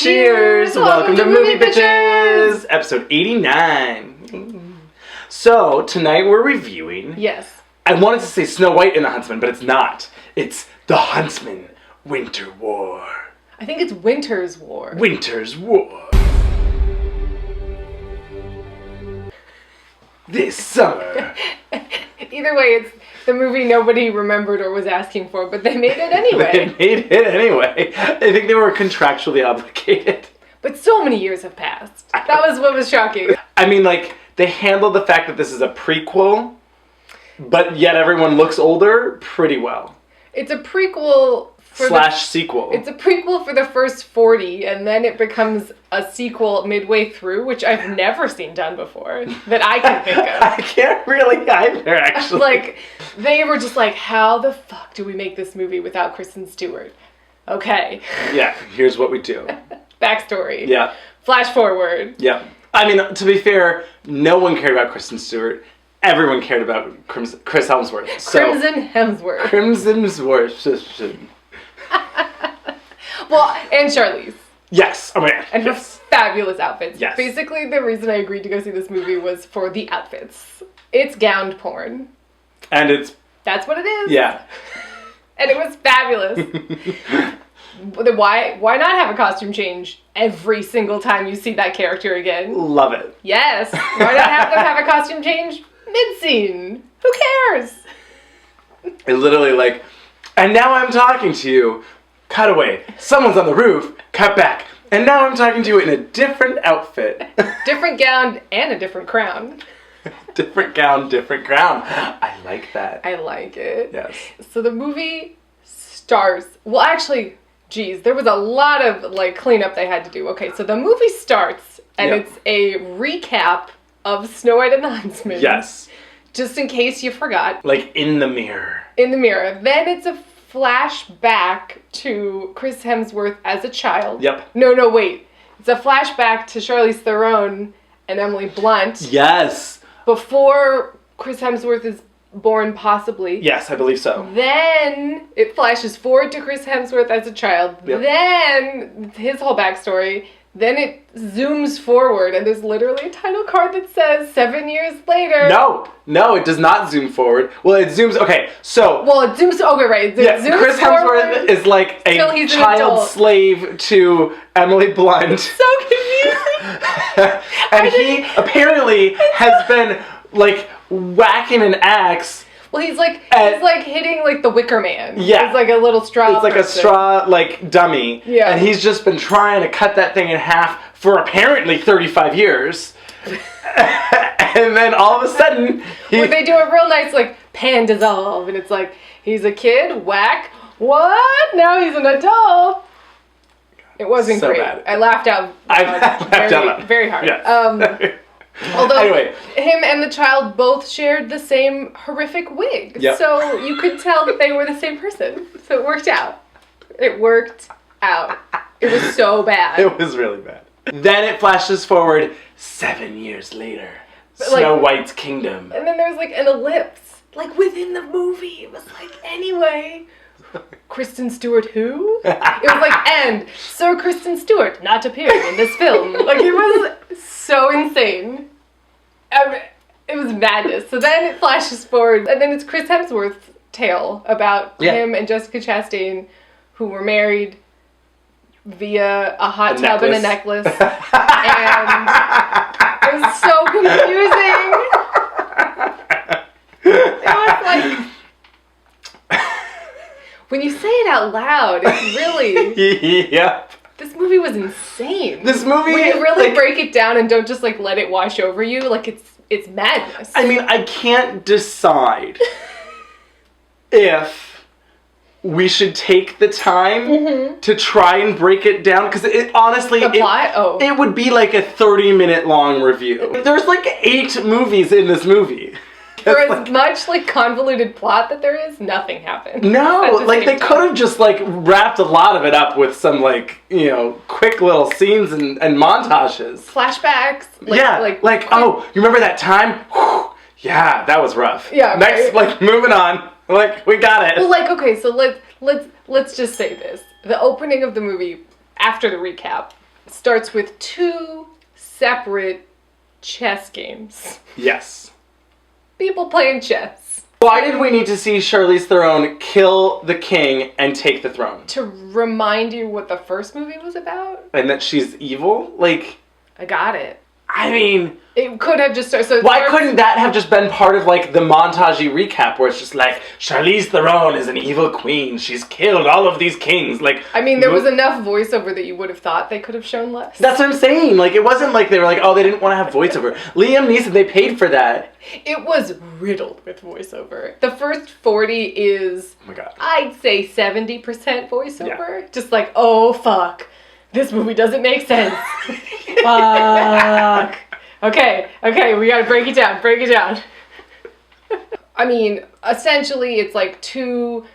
Cheers! Welcome to Movie Bitches! Episode 89. So, tonight we're reviewing... Yes. I wanted to say Snow White and the Huntsman, but it's not. It's The Huntsman, Winter War. I think it's Winter's War. Winter's War. This summer. Either way, it's the movie nobody remembered or was asking for, but they made it anyway. They made it anyway. I think they were contractually obligated. But so many years have passed. That was what was shocking. I mean, like, they handled the fact that this is a prequel, but yet everyone looks older pretty well. It's a prequel for sequel. It's a prequel for the first 40, and then it becomes a sequel midway through, which I've never seen done before, that I can think of. I can't really either, actually. Like, they were just like, how the fuck do we make this movie without Kristen Stewart? Okay. Yeah, here's what we do. Backstory. Yeah. Flash forward. Yeah. I mean, to be fair, no one cared about Kristen Stewart. Everyone cared about Chris Hemsworth. Crimson Hemsworth. Crimson's Well, and Charlize. Yes. Oh my god. And her fabulous outfits. Yes. Basically, the reason I agreed to go see this movie was for the outfits. It's gowned porn. And it's... That's what it is. Yeah. And it was fabulous. Why not have a costume change every single time you see that character again? Love it. Yes. Why not have them have a costume change mid-scene? Who cares? It literally, like... And now I'm talking to you. Cut away. Someone's on the roof. Cut back. And now I'm talking to you in a different outfit. Different gown and a different crown. Different gown, different crown. I like that. I like it. Yes. So the movie stars... Well, actually, geez, there was a lot of, like, cleanup they had to do. Okay, so the movie starts, and It's a recap of Snow White and the Huntsman. Yes. Just in case you forgot. Like, in the mirror. In the mirror. Then it's a flashback to Chris Hemsworth as a child. Yep. No, wait. It's a flashback to Charlize Theron and Emily Blunt. Yes. Before Chris Hemsworth is born, possibly. Yes, I believe so. Then it flashes forward to Chris Hemsworth as a child. Yep. Then his whole backstory. Then it zooms forward, and there's literally a title card that says 7 years later. No, it does not zoom forward. Well, it zooms. Okay, so. Well, it zooms. Okay, right. Yeah, Chris Hemsworth is like a child slave to Emily Blunt. So confusing. And he apparently has been like whacking an axe. Well, he's like hitting like the Wicker Man. Yeah. It's like a little straw. It's like a straw like dummy. Yeah. And he's just been trying to cut that thing in half for apparently 35 years. And then all of a sudden where they do a real nice like pan dissolve, and it's like he's a kid, whack. What? Now he's an adult. It wasn't so great. bad. I laughed out. Very hard. Yes. Although anyway. Him and the child both shared the same horrific wig. Yep. So you could tell that they were the same person. So it worked out. It worked out. It was so bad. It was really bad. Then it flashes forward 7 years later. But, Snow White's kingdom. And then there's like an ellipse. Like within the movie. It was like, anyway. Kristen Stewart who? It was like, and Sir Kristen Stewart not appearing in this film. Like, it was so insane. It was madness. So then it flashes forward, and then it's Chris Hemsworth's tale about him and Jessica Chastain, who were married via a hot tub and a necklace. And it was so confusing. It was like... When you say it out loud, it's really... Yep. This movie was insane. This movie... When you really break it down and don't just, like, let it wash over you, like, it's madness. I mean, I can't decide if we should take the time to try and break it down, because it honestly... The plot? It would be like a 30-minute long review. There's, like, 8 movies in this movie. For as much, like, convoluted plot that there is, nothing happened. No, like, they could have just, like, wrapped a lot of it up with some, like, you know, quick little scenes and montages. Flashbacks. Oh, you remember that time? Whew, yeah, that was rough. Yeah, Next, like, moving on. Like, we got it. Well, like, okay, so let's just say this. The opening of the movie, after the recap, starts with 2 separate chess games. Yes. People playing chess. Why did we need to see Charlize Theron kill the king and take the throne? To remind you what the first movie was about? And that she's evil? Like, I got it. I mean... It could have just started... So why couldn't that have just been part of, like, the montagey recap where it's just like, Charlize Theron is an evil queen. She's killed all of these kings. Like... I mean, there was enough voiceover that you would have thought they could have shown less. That's what I'm saying. Like, it wasn't like they were like, oh, they didn't want to have voiceover. Liam Neeson, they paid for that. It was riddled with voiceover. The first 40 is... Oh my god. I'd say 70% voiceover. Yeah. Just like, oh, fuck. This movie doesn't make sense. Fuck. Okay, we gotta break it down. I mean, essentially, it's like 2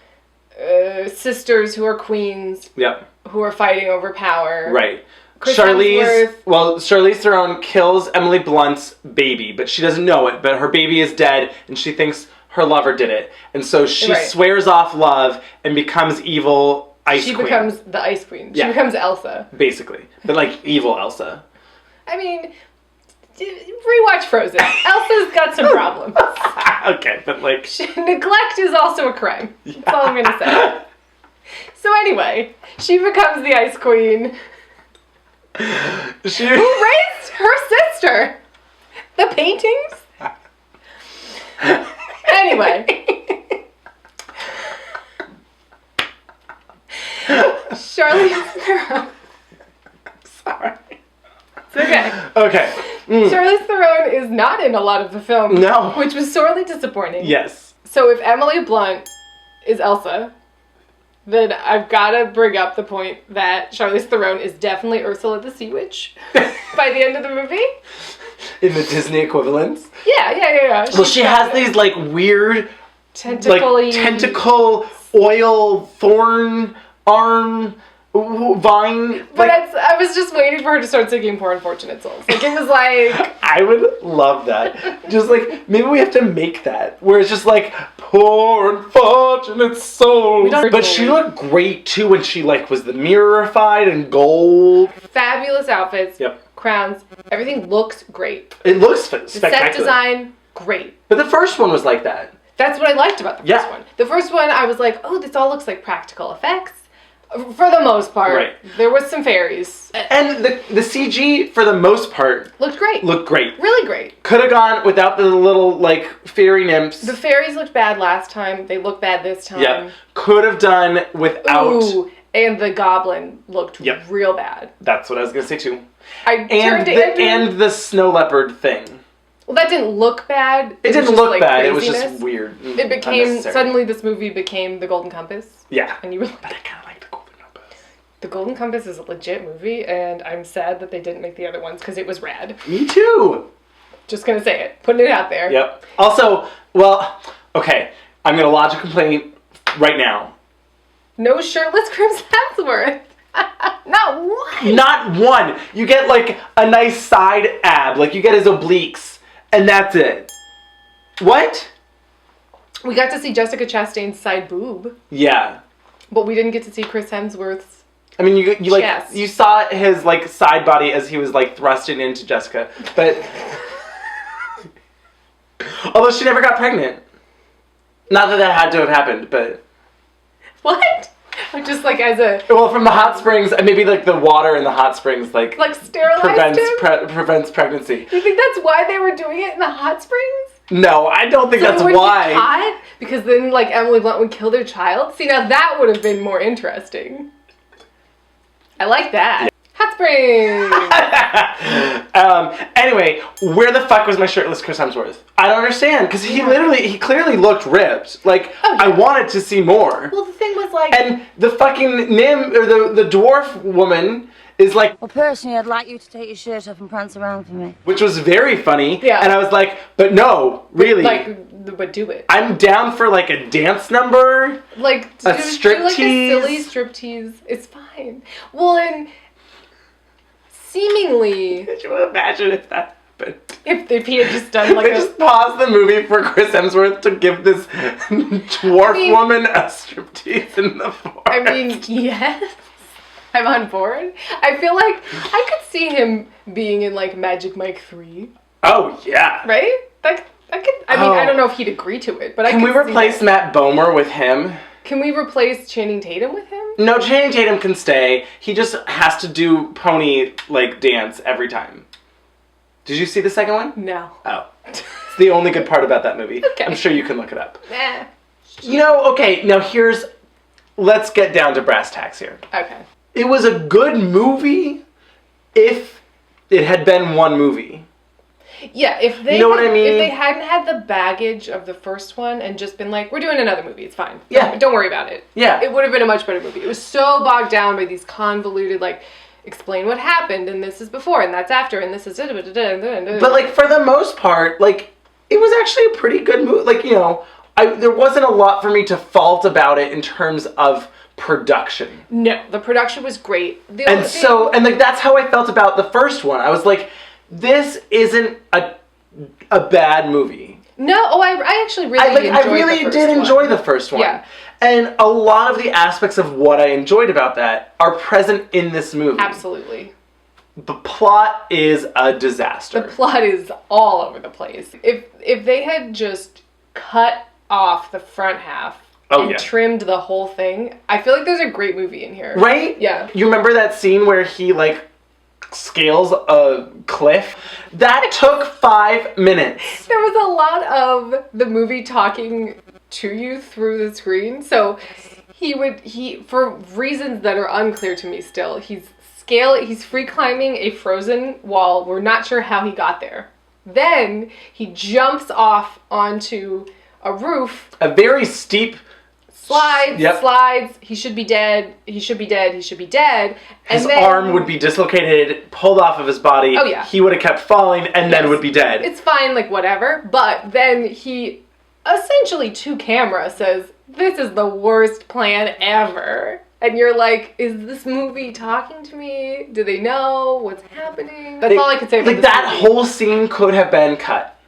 sisters who are queens. Yep. Who are fighting over power. Right. Chris Hemsworth. Charlize Theron kills Emily Blunt's baby, but she doesn't know it, but her baby is dead, and she thinks her lover did it. And so she swears off love and becomes evil Ice Queen. She becomes the Ice Queen. She becomes Elsa. Basically. But like, evil Elsa. I mean... Rewatch Frozen. Elsa's got some problems. Okay, but like... Neglect is also a crime. That's all I'm gonna say. So anyway, she becomes the Ice Queen. Who raised her sister? The paintings? Anyway. Charlize Theron. Sorry. It's okay. Okay. Charlize Theron is not in a lot of the film. No. Which was sorely disappointing. Yes. So if Emily Blunt is Elsa, then I've got to bring up the point that Charlize Theron is definitely Ursula the Sea Witch by the end of the movie. In the Disney equivalents? Yeah. Well, she has these like weird... Tentacle-y... Like tentacle, oil, thorn, arm... Vine. But I was just waiting for her to start singing Poor Unfortunate Souls. Like, it was like... I would love that. Just like, maybe we have to make that. Where it's just like, Poor Unfortunate Souls. But she looked great too when she like was the mirrorified and gold. Fabulous outfits. Yep. Crowns. Everything looks great. It looks spectacular. The set design, great. But the first one was like that. That's what I liked about the first one. The first one, I was like, oh, this all looks like practical effects. For the most part. Right. There was some fairies. And the CG, for the most part... Looked great. Really great. Could have gone without the little, like, fairy nymphs. The fairies looked bad last time. They look bad this time. Yeah. Could have done without... Ooh, and the goblin looked real bad. That's what I was going to say, too. And the snow leopard thing. Well, that didn't look bad. It didn't look bad. Craziness. It was just weird. It became... Suddenly, this movie became The Golden Compass. Yeah. And you were like... But I kind of like The Golden Compass. The Golden Compass is a legit movie, and I'm sad that they didn't make the other ones, because it was rad. Me too. Just gonna say it. Putting it out there. Yep. Also, well, okay. I'm gonna lodge a complaint right now. No shirtless Chris Hemsworth. Not one. Not one. You get, like, a nice side ab. Like, you get his obliques. And that's it. What? We got to see Jessica Chastain's side boob. Yeah. But we didn't get to see Chris Hemsworth's I mean, you like chest. You saw his like side body as he was like thrusting into Jessica, but although she never got pregnant. Not that that had to have happened, but what? Just like as a from the hot springs, maybe like the water in the hot springs like sterilized prevents pregnancy. You think that's why they were doing it in the hot springs? No, I don't think that's why. Get hot? Because then like Emily Blunt would kill their child? See, now that would have been more interesting. I like that. Hot springs! Anyway, where the fuck was my shirtless Chris Hemsworth? I don't understand, because he clearly looked ripped. Like, I wanted to see more. Well, the thing was like... And the fucking the dwarf woman is like... Well, personally, I'd like you to take your shirt off and prance around for me. Which was very funny. Yeah. And I was like, but no, really. But do it. I'm down for like a dance number. Like, a striptease. Do like a silly striptease. It's fine. Well, and... Seemingly... Could you imagine if that happened? If he had just done like they just paused the movie for Chris Hemsworth to give this dwarf woman a striptease in the forest. I mean, yes. I'm on board. I feel like I could see him being in like Magic Mike 3. Oh, yeah. Right? Like, I mean, I don't know if he'd agree to it, but Can we replace Matt Bomer with him? Can we replace Channing Tatum with him? No, Channing Tatum can stay. He just has to do pony, like, dance every time. Did you see the second one? No. Oh. It's the only good part about that movie. Okay. I'm sure you can look it up. Eh. You know, okay, now let's get down to brass tacks here. Okay. It was a good movie if it had been one movie. Yeah, if they You know what I mean? If they hadn't had the baggage of the first one and just been like, we're doing another movie, it's fine. Yeah. Don't worry about it. Yeah. It would have been a much better movie. It was so bogged down by these convoluted, like, explain what happened, and this is before, and that's after, and this is... But, like, for the most part, like, it was actually a pretty good movie. Like, you know, there wasn't a lot for me to fault about it in terms of production. No, the production was great. And that's how I felt about the first one. I was like, this isn't a bad movie. No, I actually really enjoyed I really did enjoy the first one. Yeah. And a lot of the aspects of what I enjoyed about that are present in this movie. Absolutely. The plot is a disaster. The plot is all over the place. If they had just cut off the front half and trimmed the whole thing, I feel like there's a great movie in here. Right? Yeah. You remember that scene where he, like, scales a cliff? That took 5 minutes. There was a lot of the movie talking to you through the screen. So he for reasons that are unclear to me still, he's free climbing a frozen wall. We're not sure how he got there. Then he jumps off onto a roof. A very steep slides. He should be dead. He should be dead. He should be dead. And his arm would be dislocated, pulled off of his body. Oh, yeah. He would have kept falling and then would be dead. It's fine, like, whatever. But then he essentially to camera says, this is the worst plan ever. And you're like, is this movie talking to me? Do they know what's happening? That's all I could say about this that movie. whole scene could have been cut.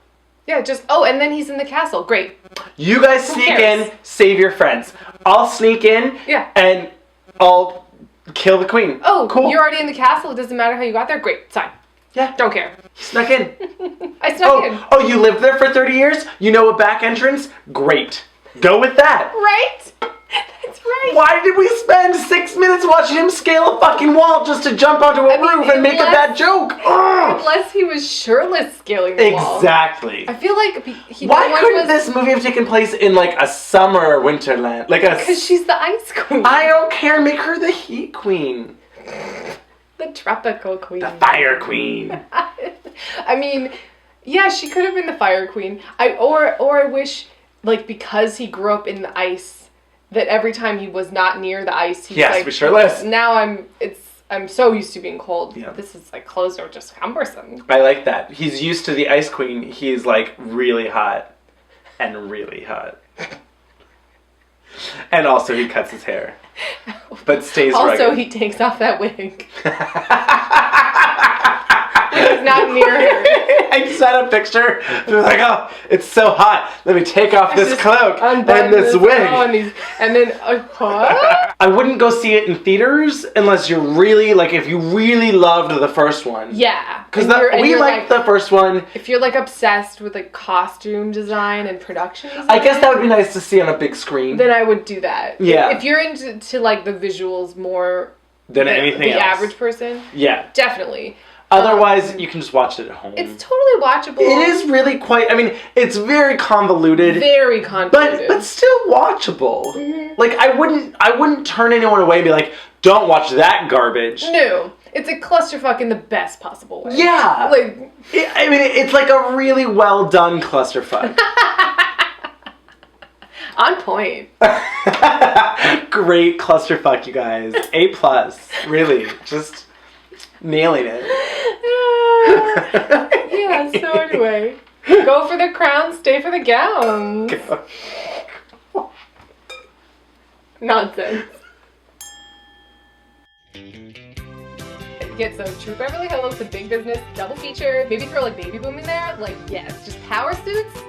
Yeah, and then he's in the castle. Great. You guys sneak in, save your friends. I'll sneak in, and I'll kill the queen. Oh, cool. You're already in the castle. It doesn't matter how you got there. Great, fine. Yeah. Don't care. He snuck in. I snuck in. Oh, you lived there for 30 years? You know a back entrance? Great. Go with that. Right? That's right. Why did we spend 6 minutes watching him scale a fucking wall just to jump onto a roof and make a bad joke? Ugh. Unless he was shirtless scaling the wall. Exactly. I feel like why couldn't this movie have taken place in like a summer winterland? Because she's the ice queen. I don't care. Make her the heat queen. The tropical queen. The fire queen. I mean, yeah, she could have been the fire queen. Or I wish, like, because he grew up in the ice, that every time he was not near the ice, he's like, be shirtless. Now I'm so used to being cold. Yeah. This is like clothes are just cumbersome. I like that. He's used to the ice queen. He's like really hot and really hot. And also he cuts his hair. But stays rugged. Also he takes off that wig. He's not near her. I just had a picture. They're like, oh, it's so hot. Let me take off this cloak and this wig. And then, what? I wouldn't go see it in theaters unless you're really, like, if you really loved the first one. Yeah. Because we liked the first one. If you're, like, obsessed with, like, costume design and production design. I guess that would be nice to see on a big screen. Then I would do that. Yeah. If you're into like, the visuals more than anything else. The average person. Yeah. Definitely. Otherwise, you can just watch it at home. It's totally watchable. It is really quite, I mean, it's very convoluted. Very convoluted. But still watchable. Mm-hmm. Like, I wouldn't turn anyone away and be like, don't watch that garbage. No. It's a clusterfuck in the best possible way. Yeah. Like, it's like a really well done clusterfuck. On point. Great clusterfuck, you guys. A+. Really. Just nailing it. Yeah, so anyway. Go for the crown, stay for the gowns. Nonsense. Get so True Beverly Hills, The Big Business, double feature, maybe throw like Baby Boom in there. Like, yes, just power suits.